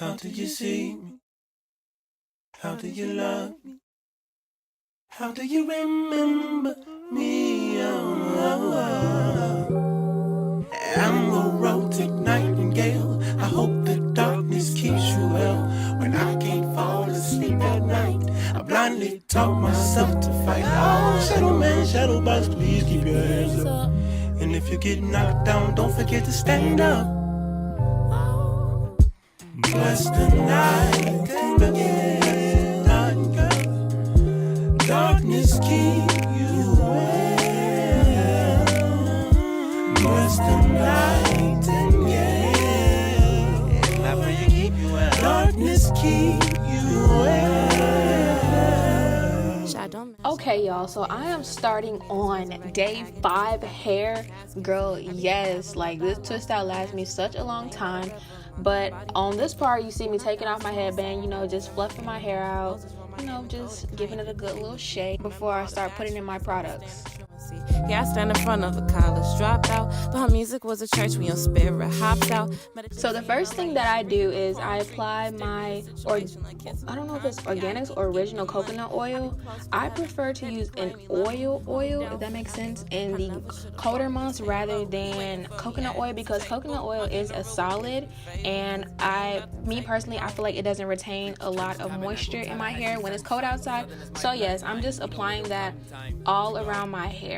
How do you see me? How do you love me? How do you remember me? I'm a romantic nightingale. I hope the darkness keeps you well. When I can't fall asleep at night, I blindly taught myself to fight. Oh, shadow man, shadow box, please keep your hands up. And if you get knocked down, don't forget to stand up. Bless the night again, darkness keep you well. Bless the night and yeah, you keep you well. Darkness keep you well. Okay, y'all, so I am starting on day 5 hair. Girl, yes, like this twist out lasts me such a long time. But on this part, you see me taking off my headband, you know, just fluffing my hair out, you know, just giving it a good little shake before I start putting in my products. Yeah, I stand in front of a college dropout, but her music was a church we on spirit hopped out. So the first thing that I do is I apply my, or I don't know if it's organics or original coconut oil. I prefer to use an oil, if that makes sense, in the colder months rather than coconut oil, because coconut oil is a solid, and me personally, I feel like it doesn't retain a lot of moisture in my hair when it's cold outside. So yes, I'm just applying that all around my hair.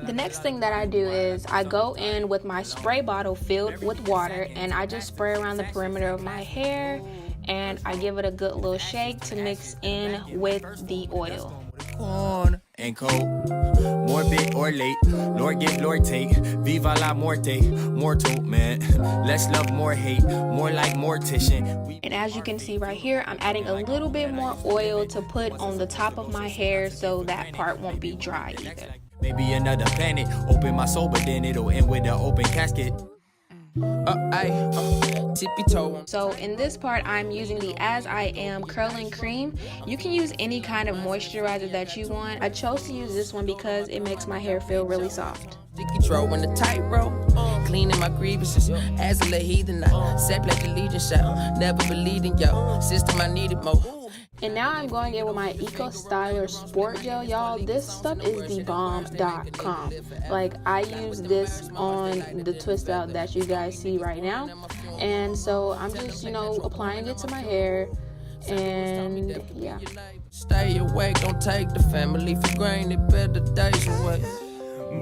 The next thing that I do is I go in with my spray bottle filled with water, and I just spray around the perimeter of my hair, and I give it a good little shake to mix in with the oil. And cold, morbid or late, Lord give, Lord take, viva la muerte, mortal, man, less love, more hate, more like mortician. And as you can see right here, I'm adding a little bit more oil to put on the top of my hair so that part won't be dry either. Maybe another planet, open my soul, but then it'll end with an open casket. So in this part, I'm using the As I Am curling cream. You can use any kind of moisturizer that you want. I chose to use this one because it makes my hair feel really soft. Control the tightrope, cleaning my grievances. As a heathen, I said like the legion shout. Never believed in yo system, I needed more. And now I'm going in with my Eco Styler Sport Gel, y'all. This stuff is the bomb.com. Like, I use this on the twist out that you guys see right now. And so I'm just, you know, applying it to my hair. And yeah. Stay awake, don't take the family for granted, better days away.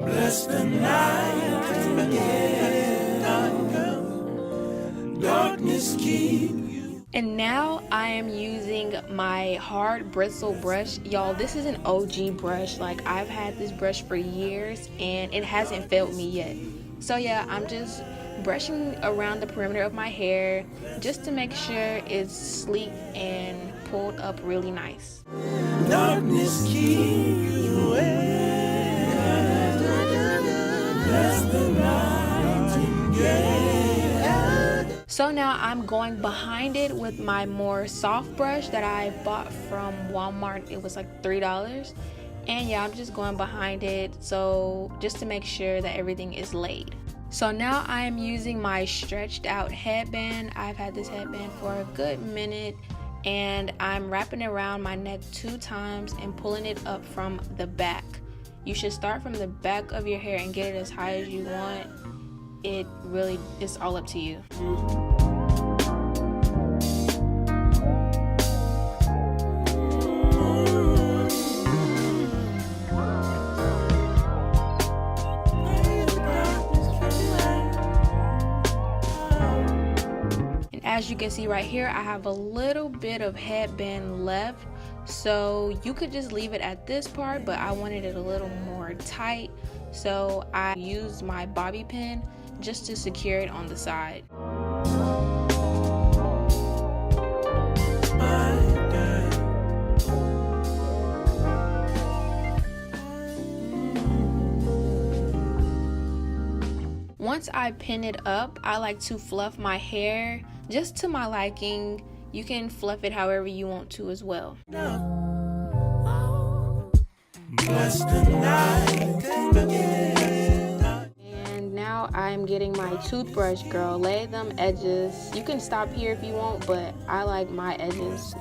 Bless the night again, darkness keep you. And now I am using my hard bristle brush. Y'all, this is an OG brush. Like, I've had this brush for years and it hasn't failed me yet. So yeah, I'm just brushing around the perimeter of my hair just to make sure it's sleek and pulled up really nice. Darkness keep you away. Bless the nightingale. So now I'm going behind it with my more soft brush that I bought from Walmart. It was like $3. And yeah, I'm just going behind it, so just to make sure that everything is laid. So now I am using my stretched out headband. I've had this headband for a good minute, and I'm wrapping it around my neck 2 times and pulling it up from the back. You should start from the back of your hair and get it as high as you want. It really is all up to you. And as you can see right here, I have a little bit of headband left. So you could just leave it at this part, but I wanted it a little more tight. So I used my bobby pin just to secure it on the side. Once I pin it up, I like to fluff my hair just to my liking. You can fluff it however you want to as well. Bless the night again. And now now I'm getting my toothbrush, girl. Lay them edges. You can stop here if you want, but I like my edges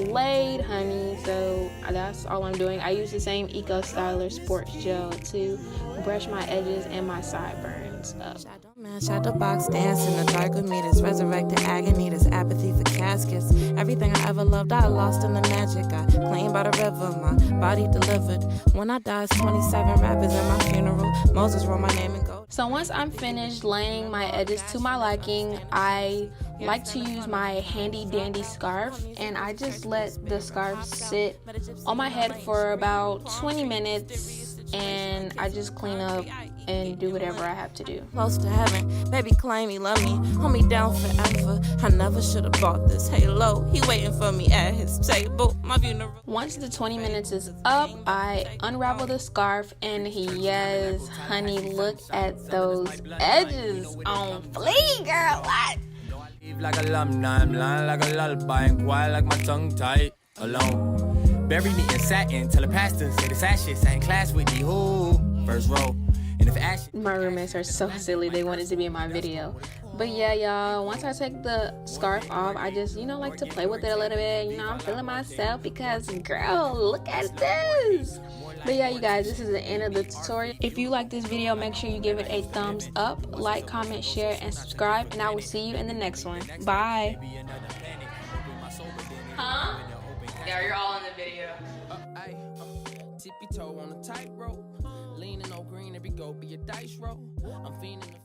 laid, honey. So that's all I'm doing. I use the same Eco Styler Sports Gel to brush my edges and my sideburns up. Man, shadow box dance in the dark with me. This resurrected agony, this apathy for caskets. Everything I ever loved, I lost in the magic. I clean by the river, my body delivered. When I die, it's 27 rappers at my funeral. Moses wrote my name in gold. So once I'm finished laying my edges to my liking, I like to use my handy dandy scarf, and I just let the scarf sit on my head for about 20 minutes, and I just clean up and do whatever I have to do. Close to heaven, baby claim he love me, hold me down forever. I never should have bought this halo. He waiting for me at his table. My funeral. Once the 20 minutes is up, I unravel the scarf, and yes, honey, look at those edges on fleek, girl. What? Like a alumni, I'm lying like a lullaby and quiet like my tongue tight alone. Bury me in satin, tell the pastor, say the sad shit, sat in class with me, who? First row. And if action. My roommates are so silly, they wanted to be in my video. But yeah, y'all, once I take the scarf off, I just, like to play with it a little bit. I'm feeling myself because, girl, look at this. But yeah, you guys, this is the end of the tutorial. If you like this video, make sure you give it a thumbs up, like, comment, share, and subscribe. And I will see you in the next one. Bye. Huh? Yeah, you're all in the video. Tippy toe on a tightrope, leaning on green, every go be a dice roll. I'm feeling the